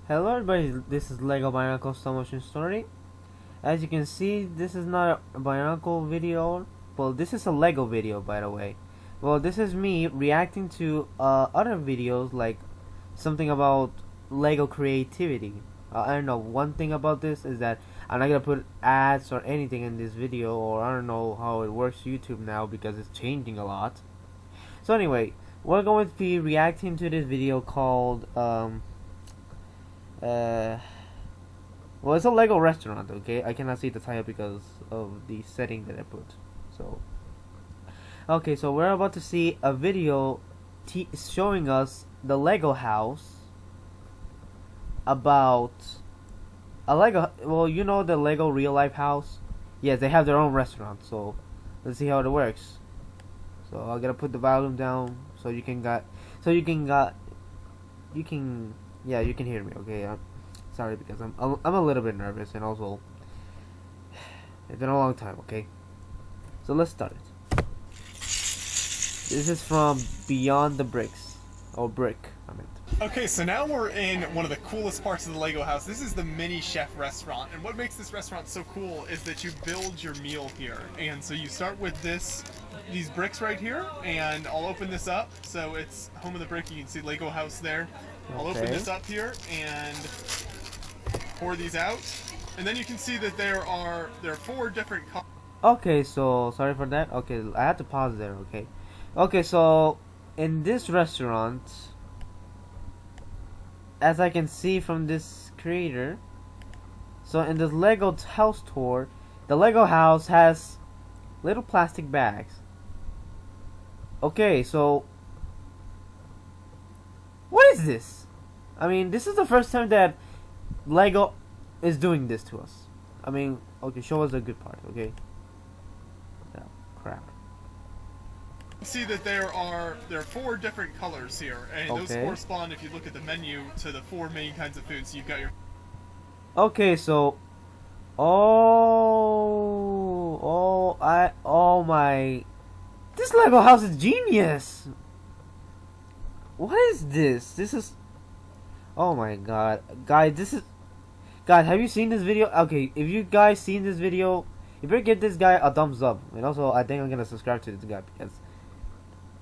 Hello everybody, this is Lego Bionicle Stop Motion Story. As you can see, this is not a Bionicle video. Well, this is a Lego video, by the way. Well, this is me reacting to other videos, like something about Lego creativity. I don't know, one thing about this is that I'm not gonna put ads or anything in this video, or I don't know how it works YouTube now because it's changing a lot. So anyway, we're going to be reacting to this video called well, it's a Lego restaurant, okay? I cannot see the title because of the setting that I put. So, okay, so we're about to see a video showing us the Lego house about a Lego. Well, you know the Lego real life house. Yes, they have their own restaurant. So, let's see how it works. So I'm gonna put the volume down so you can yeah, you can hear me, okay? I'm sorry because I'm a little bit nervous, and also it's been a long time, okay? So let's start it. This is from Beyond the Bricks, or Brick, I meant. Okay, so now we're in one of the coolest parts of the Lego house. This is the Mini Chef restaurant, and what makes this restaurant so cool is that you build your meal here. And so you start with these bricks right here, and I'll open this up. So it's home of the brick. You can see Lego house there. I'll open this up here and pour these out, and then you can see that there are 4 different colors. Okay, so sorry for that. Okay, I had to pause there. Okay, so in this restaurant, as I can see from this creator, so in this Lego house tour, the Lego house has little plastic bags. Okay, so what is this? I mean, this is the first time that Lego is doing this to us. I mean, okay, show us the good part, okay? Oh, crap. You see that there are 4 different colors here, and those correspond, if you look at the menu, to the 4 main kinds of foods. So you've got your... Okay, so... Oh my... This Lego house is genius! What is this? This is... Oh my god. Guys, this is... Guys, have you seen this video? Okay, if you guys seen this video, you better give this guy a thumbs up. And also, I think I'm gonna subscribe to this guy because...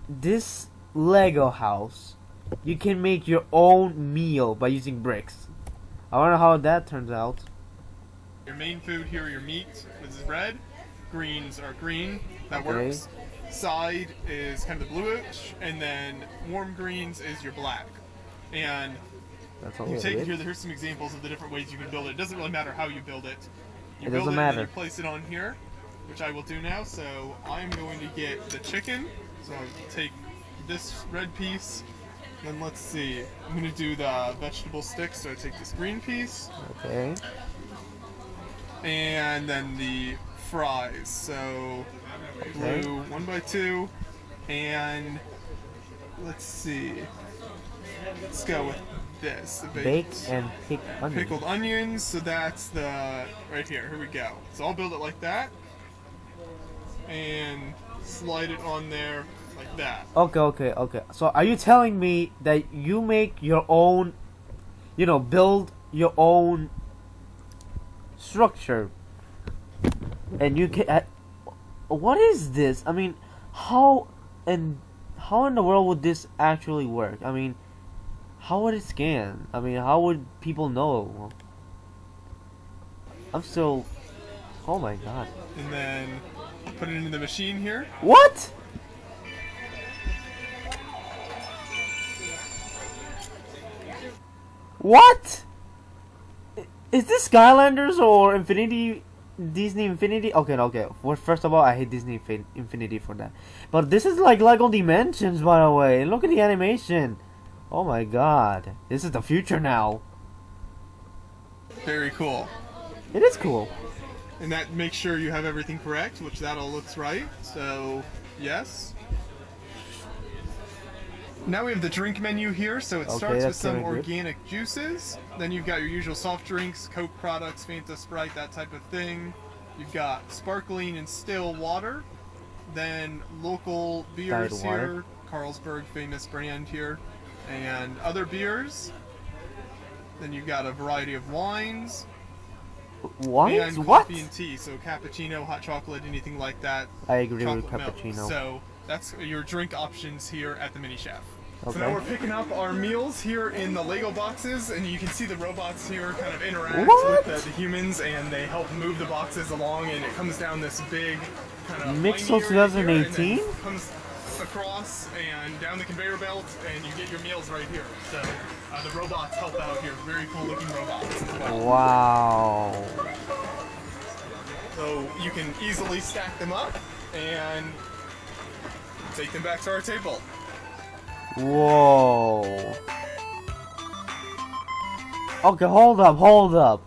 This Lego house, you can make your own meal by using bricks. I wonder how that turns out. Your main food here, your meat is red, greens are green, that works. Side is kind of the bluish, and then warm greens is your black. And you take here's some examples of the different ways you can build it. It doesn't really matter how you build it. You build it and then you place it on here, which I will do now. So I'm going to get the chicken. So I'll take this red piece, then let's see. I'm going to do the vegetable sticks. So I take this green piece. Okay. And then the fries. So blue 1 by 2, and let's see. Let's go with this. The baked and pickled onions. So that's the right here. Here we go. So I'll build it like that, and slide it on there like that. Okay. So are you telling me that you make your own, build your own structure, and you can... what is this? I mean, how in the world would this actually work? I mean, how would it scan? I mean, how would people know? I'm still... Oh my god. And then put it into the machine here. What? What? Is this Skylanders or Disney Infinity? Okay. Well, first of all, I hate Disney Infinity for that. But this is like Lego Dimensions, by the way. Look at the animation. Oh my god. This is the future now. Very cool. It is cool. And that makes sure you have everything correct, which that all looks right. So, yes. Now we have the drink menu here, so it starts with some organic juices. Then you've got your usual soft drinks, Coke products, Fanta, Sprite, that type of thing. You've got sparkling and still water. Then local beers here, Carlsberg, famous brand here. And other beers. Then you've got a variety of wines. Wines? And What? coffee and tea. So cappuccino, hot chocolate, anything like that. I agree with Chocolate milk. cappuccino. So that's your drink options here at the Mini Chef. Okay. So now we're picking up our meals here in the Lego boxes, and you can see the robots here kind of interact What? with the humans, and they help move the boxes along, and it comes down this big kind of Mixel windy area here, 2018? and then comes across and down the conveyor belt, and you get your meals right here. So the robots help out here. Very cool looking robots as well. Wow. So you can easily stack them up and take them back to our table. Whoa. Okay, hold up.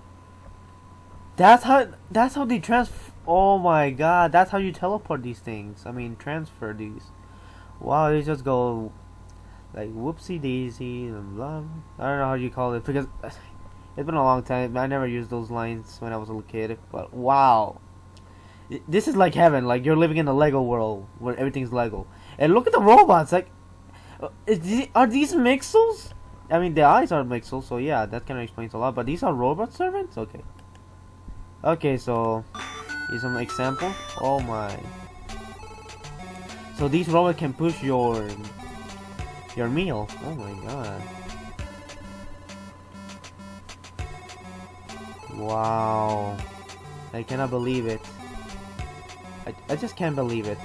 That's how they transfer. Oh my god, that's how you teleport these things. I mean, transfer these. Wow, they just go like whoopsie daisy and blah. I don't know how you call it because it's been a long time. I never used those lines when I was a little kid. But wow, this is like heaven. Like you're living in a Lego world where everything's Lego. And look at the robots. Like, are these Mixels? I mean, the eyes are Mixels, so yeah, that kind of explains a lot. But these are robot servants. Okay. Okay, so here's some example. Oh my. So these robots can push your meal. Oh my god. Wow. I cannot believe it. I just can't believe it.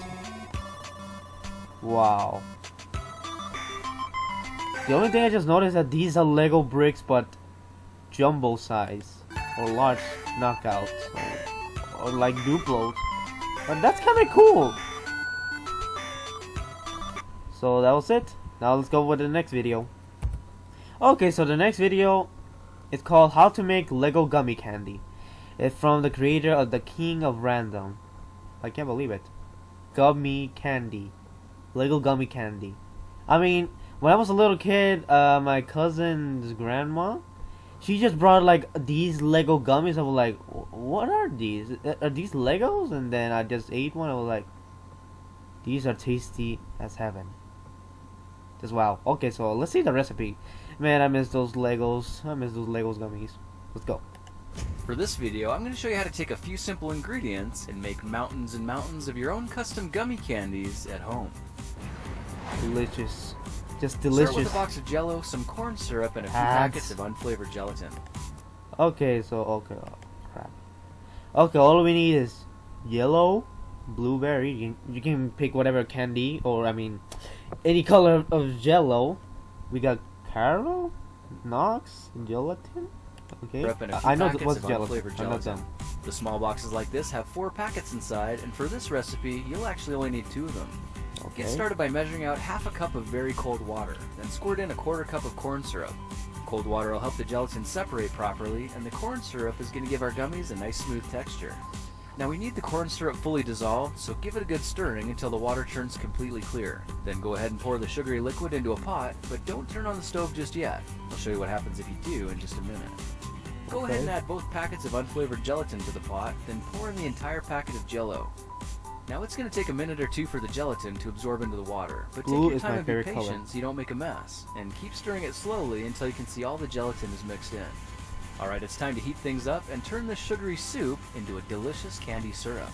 Wow. The only thing I just noticed that these are Lego bricks but jumbo size or large knockouts or like Duplos. But that's kind of cool. So that was it. Now let's go with the next video. Okay, so the next video is called How to Make Lego Gummy Candy. It's from the creator of The King of Random. I can't believe it. Gummy candy. Lego gummy candy. I mean, when I was a little kid, my cousin's grandma, she just brought like these Lego gummies. I was like, what are these? Are these Legos? And then I just ate one. I was like, these are tasty as heaven. Just wow. Okay, so let's see the recipe. Man, I miss those Legos. I miss those Legos gummies. Let's go. For this video, I'm going to show you how to take a few simple ingredients and make mountains and mountains of your own custom gummy candies at home. Delicious. Just delicious. Start with a box of Jell-O, some corn syrup, and a few packets of unflavored gelatin. Okay, so okay, oh, crap. Okay, all we need is yellow, blueberry. You can pick whatever candy or I mean, any color of Jell-O. We got caramel, Knox, gelatin. Okay, I know what's gelatin. I know them. The small boxes like this have 4 packets inside, and for this recipe, you'll actually only need 2 of them. Okay. Get started by measuring out half a cup of very cold water, then squirt in a 1/4 cup of corn syrup. Cold water will help the gelatin separate properly, and the corn syrup is going to give our gummies a nice smooth texture. Now we need the corn syrup fully dissolved, so give it a good stirring until the water turns completely clear. Then go ahead and pour the sugary liquid into a pot, but don't turn on the stove just yet. I'll show you what happens if you do in just a minute. Go ahead and add both packets of unflavored gelatin to the pot, then pour in the entire packet of Jell-O. Now it's going to take a minute or 2 for the gelatin to absorb into the water, but take your time and be patient so you don't make a mess, and keep stirring it slowly until you can see all the gelatin is mixed in. Alright, it's time to heat things up and turn this sugary soup into a delicious candy syrup.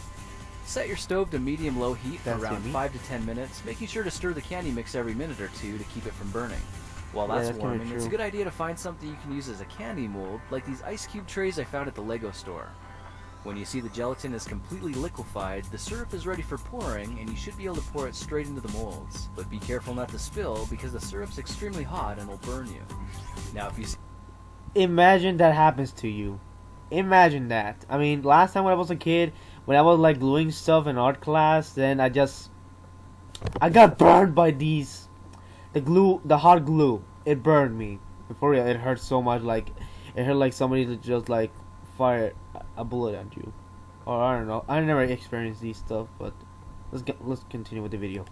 Set your stove to medium-low heat for around 5 to 10 minutes, making sure to stir the candy mix every minute or 2 to keep it from burning. While that's warming, it's a good idea to find something you can use as a candy mold, like these ice cube trays I found at the Lego store. When you see the gelatin is completely liquefied, the syrup is ready for pouring, and you should be able to pour it straight into the molds. But be careful not to spill, because the syrup's extremely hot and will burn you. Now if you see... Imagine that happens to you. Imagine that. I mean, last time when I was a kid, when I was like gluing stuff in art class, then I got burned by these... The hot glue. It burned me. For real, it hurt so much, like, it hurt like somebody to just like fire a bullet at you, or I don't know. I never experienced these stuff, but let's continue with the video.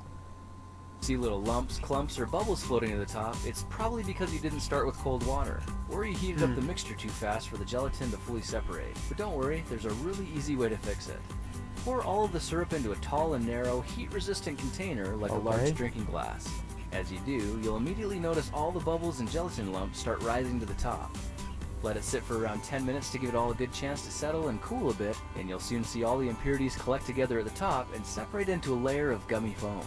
See little lumps, clumps, or bubbles floating to the top, it's probably because you didn't start with cold water, or you heated up the mixture too fast for the gelatin to fully separate. But don't worry, there's a really easy way to fix it. Pour all of the syrup into a tall and narrow, heat-resistant container like a large drinking glass. As you do, you'll immediately notice all the bubbles and gelatin lumps start rising to the top. Let it sit for around 10 minutes to give it all a good chance to settle and cool a bit, and you'll soon see all the impurities collect together at the top and separate into a layer of gummy foam.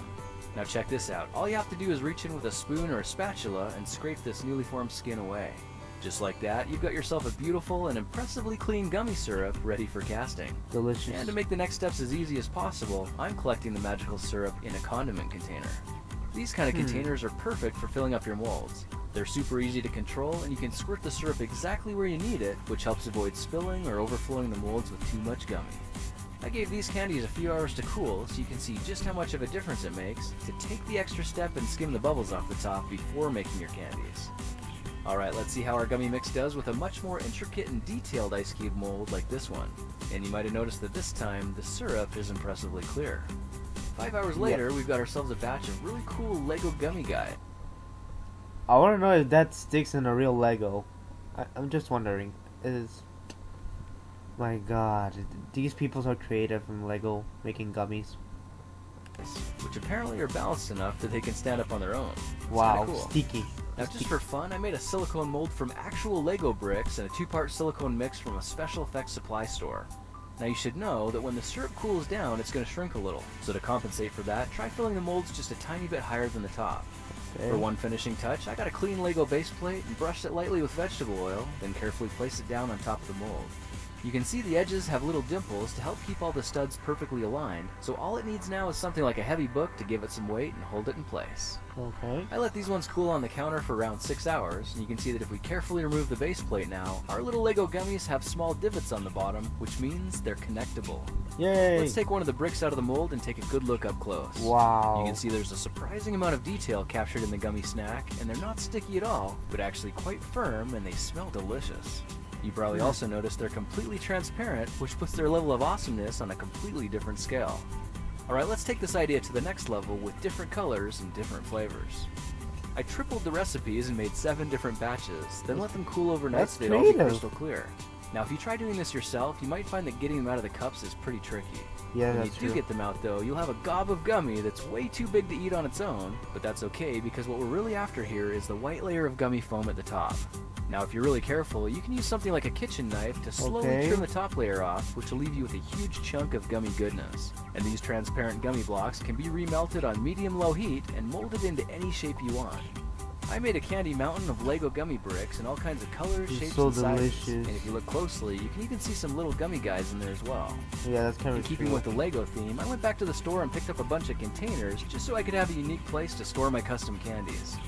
Now check this out. All you have to do is reach in with a spoon or a spatula and scrape this newly formed skin away. Just like that, you've got yourself a beautiful and impressively clean gummy syrup ready for casting. Delicious. And to make the next steps as easy as possible, I'm collecting the magical syrup in a condiment container. These kind of containers are perfect for filling up your molds. They're super easy to control, and you can squirt the syrup exactly where you need it, which helps avoid spilling or overflowing the molds with too much gummy. I gave these candies a few hours to cool so you can see just how much of a difference it makes to take the extra step and skim the bubbles off the top before making your candies. Alright, let's see how our gummy mix does with a much more intricate and detailed ice cube mold like this one. And you might have noticed that this time, the syrup is impressively clear. 5 hours later, we've got ourselves a batch of really cool Lego gummy guy. I want to know if that sticks in a real Lego. I'm just wondering. My god, these people are creative from Lego making gummies. Which apparently are balanced enough that they can stand up on their own. It's Wow, kinda cool. sticky. Now just for fun, I made a silicone mold from actual Lego bricks and a 2-part silicone mix from a special effects supply store. Now you should know that when the syrup cools down, it's going to shrink a little. So to compensate for that, try filling the molds just a tiny bit higher than the top. Okay. For one finishing touch, I got a clean Lego base plate and brushed it lightly with vegetable oil, then carefully placed it down on top of the mold. You can see the edges have little dimples to help keep all the studs perfectly aligned, so all it needs now is something like a heavy book to give it some weight and hold it in place. Okay. I let these ones cool on the counter for around 6 hours, and you can see that if we carefully remove the base plate now, our little Lego gummies have small divots on the bottom, which means they're connectable. Yay! Let's take one of the bricks out of the mold and take a good look up close. Wow. You can see there's a surprising amount of detail captured in the gummy snack, and they're not sticky at all, but actually quite firm, and they smell delicious. You probably also noticed they're completely transparent, which puts their level of awesomeness on a completely different scale. Alright, let's take this idea to the next level with different colors and different flavors. I tripled the recipes and made 7 different batches, then let them cool overnight That's so they'd all be creative. crystal clear. Now if you try doing this yourself, you might find that getting them out of the cups is pretty tricky. Yeah, When that's you do true. get them out though, you'll have a gob of gummy that's way too big to eat on its own, but that's okay because what we're really after here is the white layer of gummy foam at the top. Now if you're really careful, you can use something like a kitchen knife to slowly Okay. trim the top layer off, which will leave you with a huge chunk of gummy goodness. And these transparent gummy blocks can be remelted on medium-low heat and molded into any shape you want. I made a candy mountain of Lego gummy bricks in all kinds of colors, It's shapes, so and sizes. delicious. And if you look closely, you can even see some little gummy guys in there as well. Yeah, that's kind In of keeping true. with the Lego theme, I went back to the store and picked up a bunch of containers just so I could have a unique place to store my custom candies.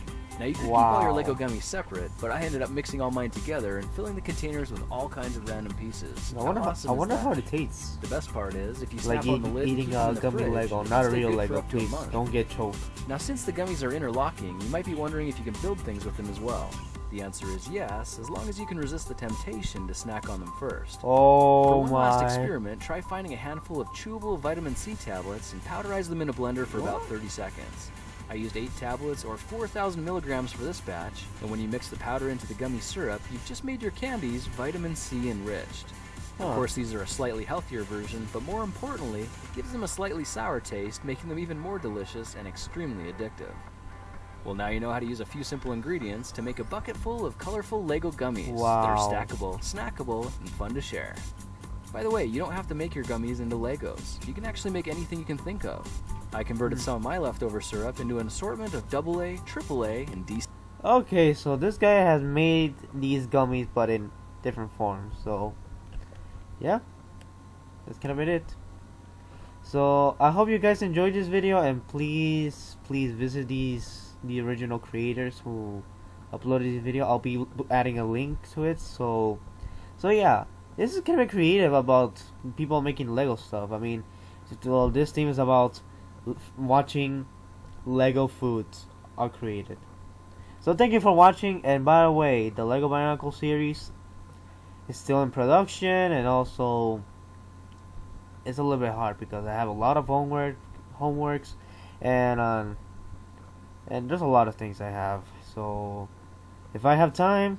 Now you can keep all your Wow. Lego gummies separate, but I ended up mixing all mine together and filling the containers with all kinds of random pieces. I wonder, How awesome I is wonder that? how it tastes. The best part is, if you Like snap on the lid and eating keep them a in the gummy fridge, Lego, they not a stay real good for Lego. up to a Please month. don't get choked. Now since the gummies are interlocking, you might be wondering if you can build things with them as well. The answer is yes, as long as you can resist the temptation to snack on them first. Oh For one last my. experiment, try finding a handful of chewable vitamin C tablets and powderize them in a blender for about 30 seconds. I used 8 tablets or 4,000 milligrams for this batch, and when you mix the powder into the gummy syrup, you've just made your candies vitamin C enriched. Of Huh. course, these are a slightly healthier version, but more importantly, it gives them a slightly sour taste, making them even more delicious and extremely addictive. Well, now you know how to use a few simple ingredients to make a bucket full of colorful Lego gummies that are Wow. stackable, snackable, and fun to share. By the way, you don't have to make your gummies into Legos. You can actually make anything you can think of. I converted some of my leftover syrup into an assortment of AA, AAA, and D. Okay, so this guy has made these gummies, but in different forms. So, yeah, that's kind of it. So I hope you guys enjoyed this video, and please visit the original creators who uploaded this video. I'll be adding a link to it. So yeah, this is kind of creative about people making Lego stuff. I mean, well, this theme is about watching Lego foods are created. So thank you for watching, and by the way, the Lego Bionicle series is still in production, and also it's a little bit hard because I have a lot of homeworks, and there's a lot of things I have. So if I have time,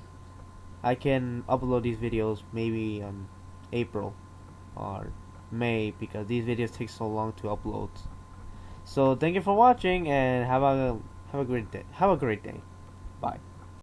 I can upload these videos maybe in April or May, because these videos take so long to upload. So thank you for watching, and have a great day. Bye.